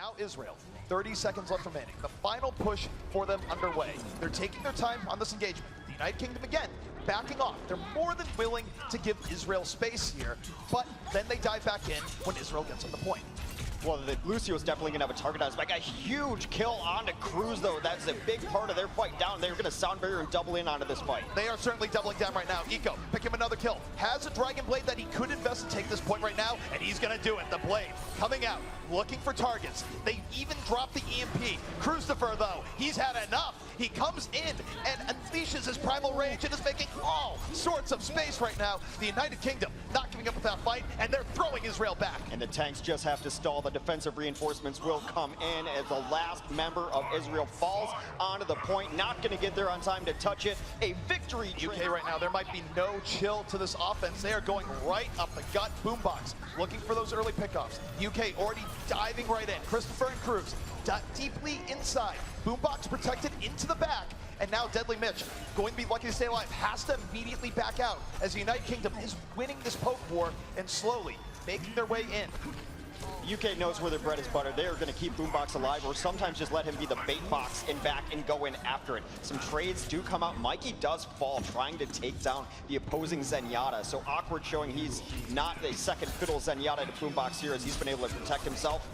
now Israel, 30 seconds left remaining. The final push for them underway. They're taking their time on this engagement. The United Kingdom, again, backing off. They're more than willing to give Israel space here, but then they dive back in when Israel gets on the point. Well, Lucio's definitely going to have a target on his back. A huge kill onto Kruise, though. That's a big part of their fight down. They're going to sound barrier and double in onto this fight. They are certainly doubling down right now. Eco, pick him another kill. Has a Dragonblade that he could invest and take this point right now, and he's going to do it. The Blade coming out, looking for targets. They even dropped the EMP. Crucifer, though, he's had enough. He comes in and unleashes his primal rage and is making all sorts of space right now. The United Kingdom not giving up with that fight, and they're throwing Israel back. And the tanks just have to stall. The defensive reinforcements will come in as the last member of Israel falls onto the point. Not going to get there on time to touch it. A victory. UK right now, there might be no chill to this offense. They are going right up the gut. Boombox looking for those early pickoffs. UK already diving right in. Christopher and Kruise deeply inside. Boombox protected into the back. And now Deadly Mitch, going to be lucky to stay alive, has to immediately back out as the United Kingdom is winning this poke war and slowly making their way in. UK knows where their bread is buttered. They are going to keep Boombox alive, or sometimes just let him be the bait box in back and go in after it. Some trades do come out. Mikey does fall, trying to take down the opposing Zenyatta. So Awkward showing he's not a second fiddle Zenyatta to Boombox here, as he's been able to protect himself.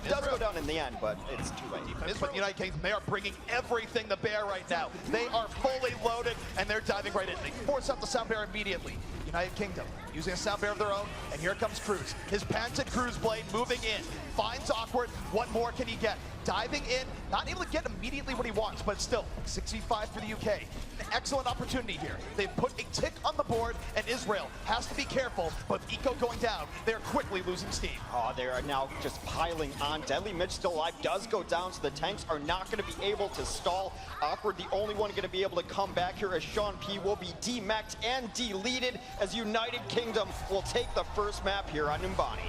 It does go down in the end, but it's too late. But United Kingdom, they are bringing everything to bear right now. They are fully loaded, and they're diving right in. They force out the sound bear immediately. United Kingdom using a sound bear of their own, and here comes Kruise. His patented Kruise blade moving in, finds Awkward. What more can he get? Diving in, not able to get immediately what he wants, but still 6v5 for the UK. An excellent opportunity here. They've put a tick on the board, and Israel has to be careful, but Eco going down, they're quickly losing steam. Oh, they are now just piling on. Deadly Mitch still alive, does go down, so the tanks are not going to be able to stall. Awkward, the only one going to be able to come back here, as Sean P will be demeched and deleted, as United Kingdom will take the first map here on Numbani.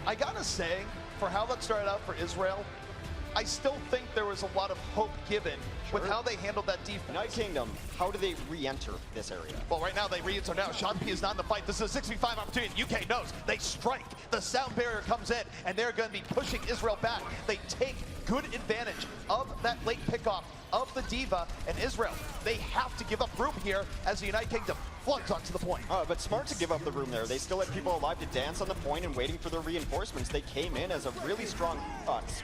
I gotta say, for how that started out for Israel, I still think there was a lot of hope given with how they handled that defense. United Kingdom, how do they re-enter this area? Well, right now they re-enter now. Sean P is not in the fight. This is a 6v5 opportunity. UK knows. They strike. The sound barrier comes in, and they're going to be pushing Israel back. They take good advantage of that late pickoff of the Diva, and Israel, they have to give up room here as the United Kingdom floods onto the point. But smart to give up the room there. They still had people alive to dance on the point and waiting for their reinforcements. They came in as a really strong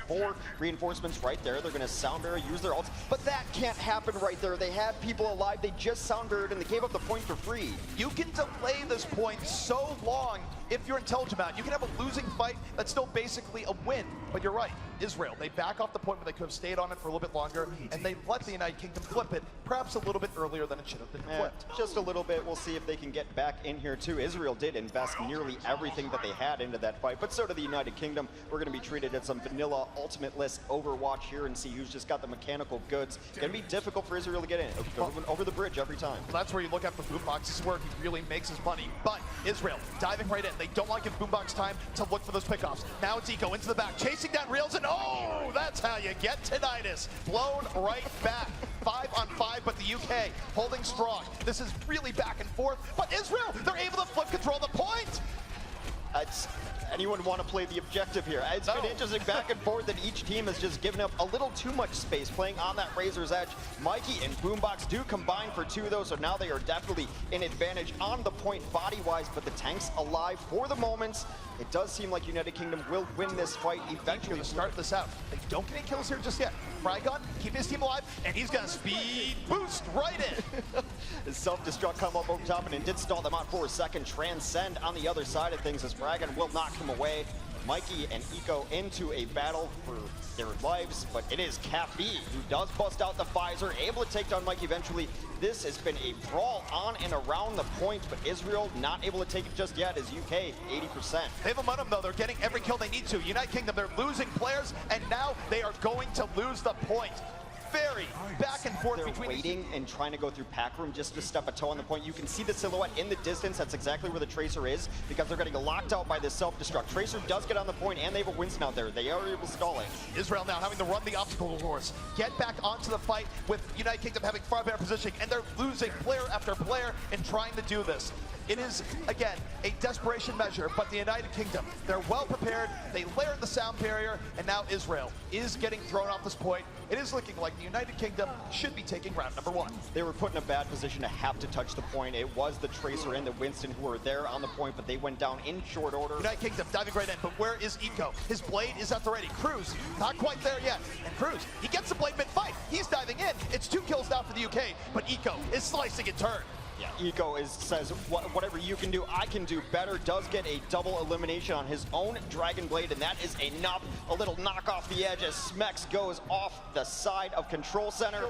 4 reinforcements right there. They're going to sound barrier, use their ults, but that can't happen right there. They had people alive, they just sound barriered, and they gave up the point for free. You can delay this point so long if you're intelligent about it. You can have a losing fight that's still basically a win, but you're right. Israel, they back off the point, but they could have stayed on it for a little bit longer, and they let the United Kingdom flip it, perhaps a little bit earlier than it should have been flipped. Just a little bit. We'll see if they can get back in here too. Israel did invest nearly everything that they had into that fight, but so did the United Kingdom. We're going to be treated at some vanilla ultimate list Overwatch here and see who's just got the mechanical goods. Going to be difficult for Israel to get in. Over the bridge every time. Well, that's where you look at for Boombox. This is where he really makes his money. But Israel diving right in. They don't want to give Boombox time to look for those pickoffs. Now it's Eco into the back, chasing down Reels, and oh, that's how you get tinnitus. Blown right back. 5-on-5, but the UK holding strong. This is really back and forth, but Israel, they're able to flip control the point. Anyone want to play the objective here? It's been interesting back and forth, and each team has just given up a little too much space playing on that razor's edge. Mikey and Boombox do combine for 2 though, so now they are definitely in advantage on the point body-wise, but the tanks alive for the moment. It does seem like United Kingdom will win this fight eventually. To start this out, they don't get any kills here just yet. Frygon, keep his team alive, and he's got a speed boost right in. His self-destruct come up over top, and it did stall them out for a second. Transcend on the other side of things as Frygon will knock him away. Mikey and Eco into a battle for their lives, but it is Cap B who does bust out the visor, able to take down Mikey eventually. This has been a brawl on and around the point, but Israel not able to take it just yet as UK 80%. They have momentum though, they're getting every kill they need to. United Kingdom, they're losing players, and now they are going to lose the point. Very back and forth They're between waiting and trying to go through pack room just to step a toe on the point. You can see the silhouette in the distance. That's exactly where the Tracer is, because they're getting locked out by this self-destruct. Tracer does get on the point, and they have a Winston out there. They are able to stall it. Israel now having to run the obstacle course, get back onto the fight with United Kingdom having far better positioning, and they're losing player after player in trying to do this. It is, again, a desperation measure, but the United Kingdom, they're well prepared, they layered the sound barrier, and now Israel is getting thrown off this point. It is looking like the United Kingdom should be taking round number 1. They were put in a bad position to have to touch the point. It was the Tracer and the Winston who were there on the point, but they went down in short order. United Kingdom diving right in, but where is Eco? His blade is at the ready. Kruise, not quite there yet. And Kruise, he gets the blade mid-fight. He's diving in. It's 2 kills now for the UK, but Eco is slicing in turn. Yeah, Eco says, whatever you can do, I can do better. Does get a double elimination on his own Dragonblade, and that is enough. A little knock off the edge as Smex goes off the side of Control Center.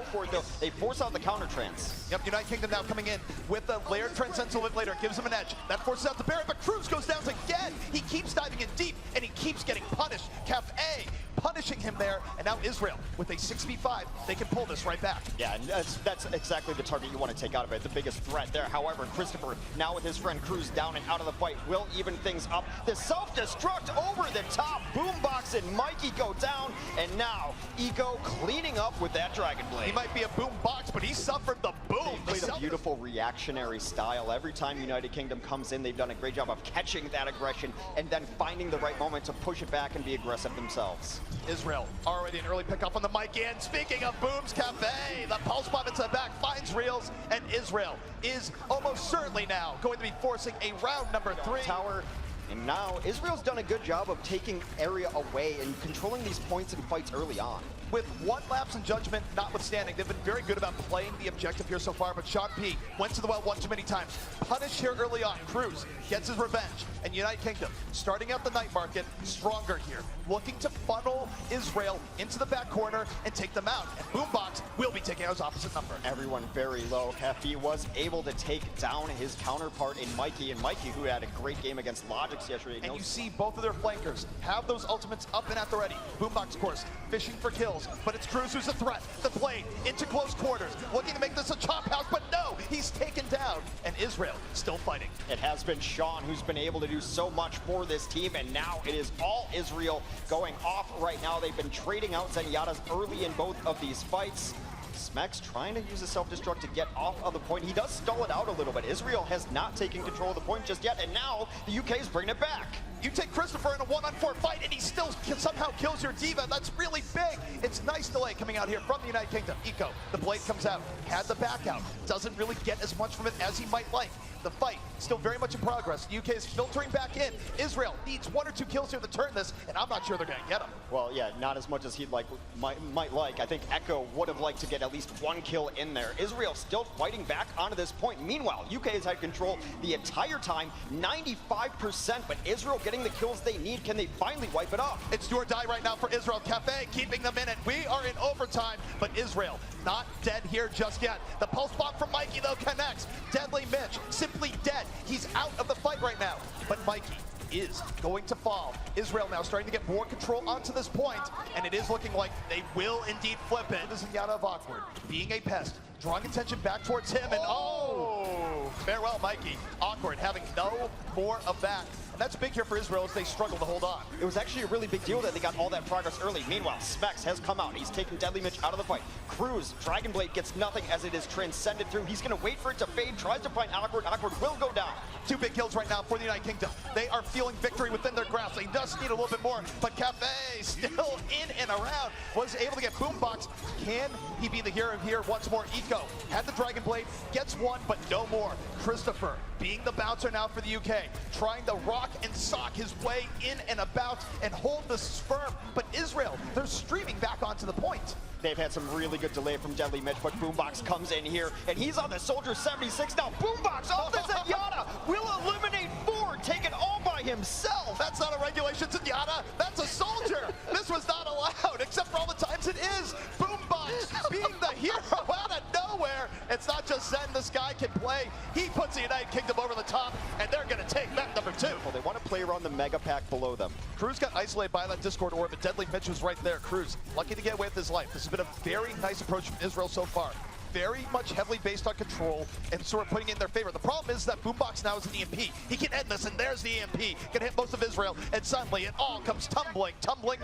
They force out the counter trans. Yep, United Kingdom now coming in with the layered transcends a little bit later. Gives him an edge. That forces out the barrier, but Kruise goes down again. He keeps diving in deep, and he keeps getting punished. Cafe punishing him there, and now Israel with a 6v5. They can pull this right back. Yeah, and that's exactly the target you want to take out of it. The biggest threat there. However, Christopher, now with his friend Kruise down and out of the fight, will even things up. The self-destruct over the top. Boombox and Mikey go down, and now Eco cleaning up with that Dragonblade. He might be a Boombox, but he suffered the boom. They played a beautiful reactionary style. Every time United Kingdom comes in, they've done a great job of catching that aggression and then finding the right moment to push it back and be aggressive themselves. Israel already an early pickup on the mic, and speaking of Booms Cafe, the pulse bomb into the back finds Reels, and Israel is almost certainly now going to be forcing a round number 3. Tower. And now Israel's done a good job of taking area away and controlling these points and fights early on. With one lapse in judgment notwithstanding, they've been very good about playing the objective here so far, but Sean P went to the well one too many times. Punished here early on. Kruise gets his revenge, and United Kingdom starting out the night market stronger here, looking to funnel Israel into the back corner and take them out. And Boombox will be taking out his opposite number. Everyone very low. Cafe was able to take down his counterpart in Mikey, and Mikey, who had a great game against Logix yesterday. And you see both of their flankers have those ultimates up and at the ready. Boombox, of course, fishing for kills, but it's Kruise who's a threat. The blade into close quarters, looking to make this a chop house, but no, he's taken down, and Israel still fighting. It has been Sean who's been able to do so much for this team, and now it is all Israel going off right now. They've been trading out Zenyattas early in both of these fights. Smex trying to use a self-destruct to get off of the point. He does stall it out a little bit. Israel has not taken control of the point just yet, and now the UK is bringing it back. You take Christopher in a 1-on-4 fight, and he still somehow kills your diva. That's really big. It's nice delay coming out here from the United Kingdom. Eco, the blade comes out, had the back out. Doesn't really get as much from it as he might like. The fight still very much in progress. The UK is filtering back in. Israel needs 1 or 2 kills here to turn this, and I'm not sure they're going to get him. Well, yeah, not as much as he'd might like. I think Echo would have liked to get at least 1 kill in there. Israel still fighting back onto this point. Meanwhile, UK has had control the entire time, 95%, but Israel getting the kills they need. Can they finally wipe it off? It's do or die right now for Israel. Cafe keeping them in, and we are in overtime, but Israel not dead here just yet. The pulse bomb from Mikey, though, connects. Deadly Mitch, simply dead. He's out of the fight right now, but Mikey is going to fall. Israel now starting to get more control onto this point, and it is looking like they will indeed flip it. This is Zenyatta of Awkward, being a pest, drawing attention back towards him, and oh! Farewell, Mikey. Awkward having no more of that. And that's big here for Israel as they struggle to hold on. It was actually a really big deal that they got all that progress early. Meanwhile, Smex has come out. He's taken Deadly Mitch out of the fight. Kruise, Dragonblade gets nothing as it is transcended through. He's going to wait for it to fade, tries to find Awkward. Awkward will go down. 2 big kills right now for the United Kingdom. They are feeling victory within their grasp. They just need a little bit more, but Cafe still in and around. Was able to get Boombox. Can he be the hero here once more? Eco had the Dragonblade, gets 1, but no more. Christopher being the bouncer now for the UK, trying to rock and sock his way in and about and hold this firm, but Israel, they're streaming back onto the point. They've had some really good delay from Deadly Mitch, but Boombox comes in here, and he's on the Soldier 76 now. Boombox off the Zenyattas will eliminate 4, take it all by himself. That's not a regulation Zenyattas, that's a Soldier. This was not allowed, except for all the times it is. Boombox being the hero out of nowhere. It's not just Zen, this guy can play. He puts the United Kingdom over the top, and they're going to take map number 2. Well, they want to play around the mega pack below them. Kruise got isolated by that Discord orbit. Deadly Mitch was right there. Kruise lucky to get away with his life. This has been a very nice approach from Israel so far. very much heavily based on control and sort of putting it in their favor. The problem is that Boombox now is an EMP. He can end this, and there's the EMP. Can hit most of Israel, and suddenly it all comes tumbling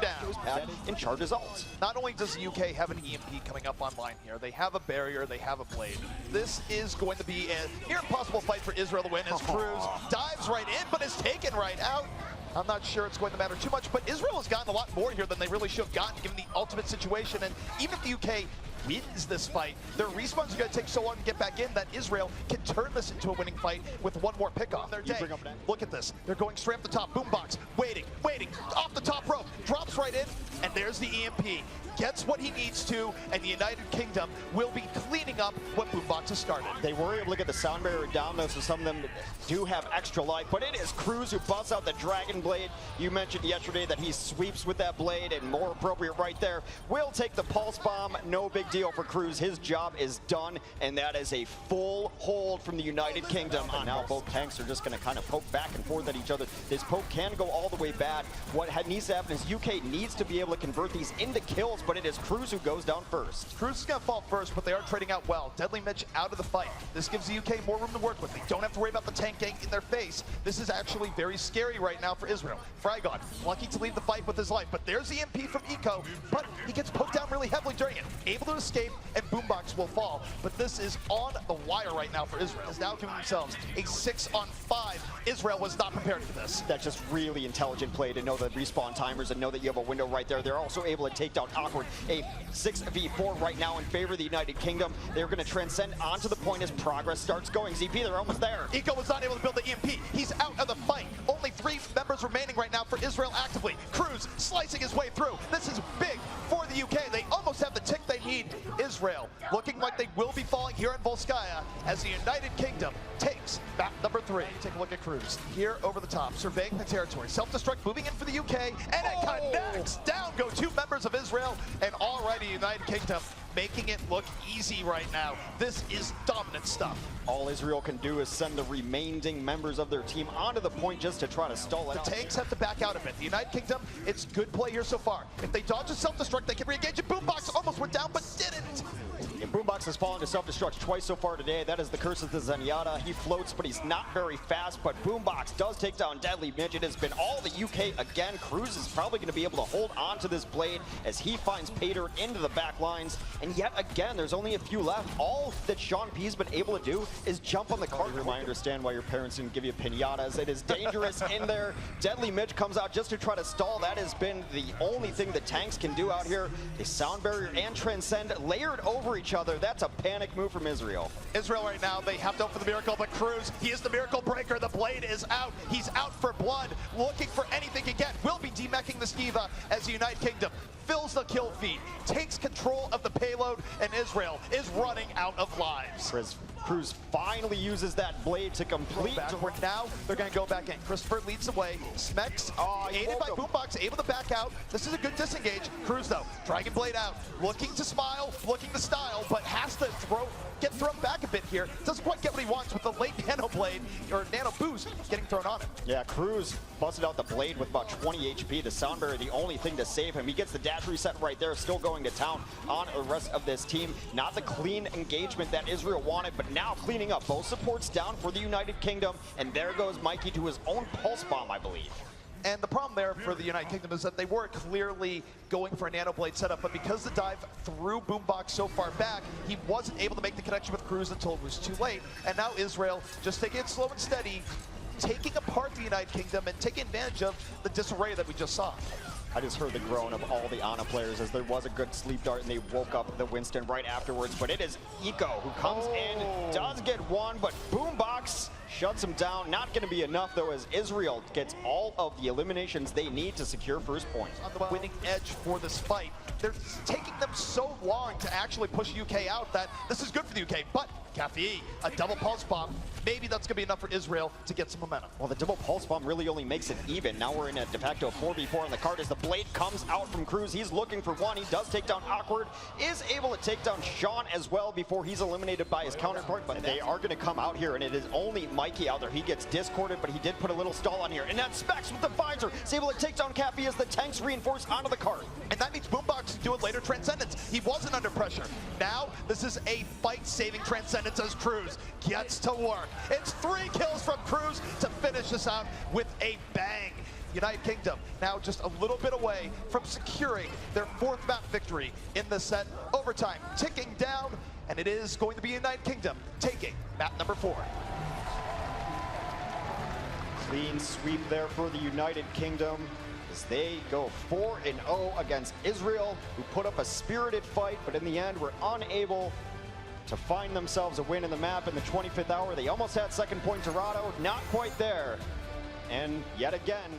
down. In charge is ult. Not only does the UK have an EMP coming up online here, they have a barrier, they have a blade. This is going to be a near impossible fight for Israel to win as Kruise dives right in, but is taken right out. I'm not sure it's going to matter too much, but Israel has gotten a lot more here than they really should have gotten, given the ultimate situation. And even if the UK wins this fight, their respawns are going to take so long to get back in that Israel can turn this into a winning fight with one more pick off their day. Look at this. They're going straight up the top. Boombox, waiting, off the top rope, drops right in, and there's the EMP. Gets what he needs to, and the United Kingdom will be cleaning up what Boombox has started. They were able to get the sound barrier down, though, so some of them do have extra life, but it is Kruise who busts out the Dragonblade. You mentioned yesterday that he sweeps with that blade, and more appropriate right there, will take the pulse bomb. No big deal for Kruise. His job is done, and that is a full hold from the United Kingdom. Now both tanks are just going to kind of poke back and forth at each other. This poke can go all the way bad. What needs to happen is UK needs to be able to convert these into kills, but it is Kruise who goes down first. Kruise is going to fall first, but they are trading out well. Deadly Mitch out of the fight. This gives the UK more room to work with. They don't have to worry about the tank getting in their face. This is actually very scary right now for Israel. Frygon, lucky to leave the fight with his life, but there's the MP from Eco, but he gets poked down really heavily during it. Able to escape, and Boombox will fall, but this is on the wire right now for Israel. Is now giving themselves a 6-on-5. Israel was not prepared for this. That's just really intelligent play to know the respawn timers and know that you have a window right there. They're also able to take down Awkward. A 6v4 right now in favor of the United Kingdom. They're going to transcend onto the point as progress starts going. ZP, they're almost there. Eco was not able to build the EMP. He's out of the fight. Only 3 members remaining right now for Israel actively. Kruise slicing his way through. This is big for the UK. They almost have the tick they need. Israel looking like they will be falling here in Volskaya as the United Kingdom takes back number 3. Take a look at Kruise here over the top, surveying the territory. Self-destruct moving in for the UK, and it connects. Down go 2 members of Israel, and already United Kingdom making it look easy right now. This is dominant stuff. All Israel can do is send the remaining members of their team onto the point just to try to stall it. The tanks have to back out a bit. The United Kingdom, it's good play here so far. If they dodge a self-destruct, they can re-engage it. Boombox almost went down, but didn't. And Boombox has fallen to self-destruct twice so far today. That is the curse of the Zenyatta. He floats, but he's not very fast. But Boombox does take down Deadly Midget. It has been all the UK again. Kruise is probably going to be able to hold on to this blade as he finds Pater into the back lines. And yet again, there's only a few left. All that Sean P's been able to do is jump on the cart room. I understand why your parents didn't give you pinatas. It is dangerous in there. Deadly Midge comes out just to try to stall. That has been the only thing the tanks can do out here. The sound barrier and transcend layered over each other. That's a panic move from Israel. Israel right now, they have to hope for the miracle, but Kruise, he is the miracle breaker. The blade is out. He's out for blood, looking for anything again. Will be demeching the Skiva as the United Kingdom fills the kill feed, takes control of the payload, and Israel is running out of lives. Kruise finally uses that blade to complete. Now they're going to go back in. Christopher leads the way. Smex, aided by Boombox, able to back out. This is a good disengage. Kruise, though, Dragonblade out, looking to smile, looking to style, but has to get thrown back a bit here. Doesn't quite get what he wants with the late nano blade, or nano boost getting thrown on him. Yeah, Kruise busted out the blade with about 20 HP. The sound barrier, the only thing to save him. He gets the dash reset right there, still going to town on the rest of this team. Not the clean engagement that Israel wanted, but now cleaning up. Both supports down for the United Kingdom, and there goes Mikey to his own pulse bomb, I believe. And the problem there for the United Kingdom is that they were clearly going for a nano blade setup, but because the dive threw Boombox so far back, he wasn't able to make the connection with Kruise until it was too late. And now Israel just taking it slow and steady, taking apart the United Kingdom and taking advantage of the disarray that we just saw. I just heard the groan of all the Ana players as there was a good sleep dart and they woke up the Winston right afterwards. But it is Eco who comes in, does get one, but Boombox shuts him down. Not going to be enough, though, as Israel gets all of the eliminations they need to secure first point. On the winning edge for this fight, they're taking them so long to actually push UK out that this is good for the UK, but Cafe, a double pulse bomb. Maybe that's gonna be enough for Israel to get some momentum. Well, the double pulse bomb really only makes it even. Now we're in a de facto 4v4 on the card as the blade comes out from Kruise. He's looking for one. He does take down Awkward, is able to take down Sean as well before he's eliminated by his counterpart, but they are going to come out here, and it is only Mikey out there. He gets discorded, but he did put a little stall on here, and that Specs with the visor is able to take down Cappy as the tanks reinforce onto the card. And that means Boombox can do it later Transcendence. He wasn't under pressure. Now, this is a fight-saving Transcendence as Kruise gets to work. It's 3 kills from Kruise to finish this out with a bang. United Kingdom now just a little bit away from securing their 4th map victory in the set. Overtime ticking down, and it is going to be United Kingdom taking map number 4. Clean sweep there for the United Kingdom as they go 4-0 against Israel, who put up a spirited fight, but in the end were unable to find themselves a win in the map in the 25th hour. They almost had second point Dorado, not quite there. And yet again,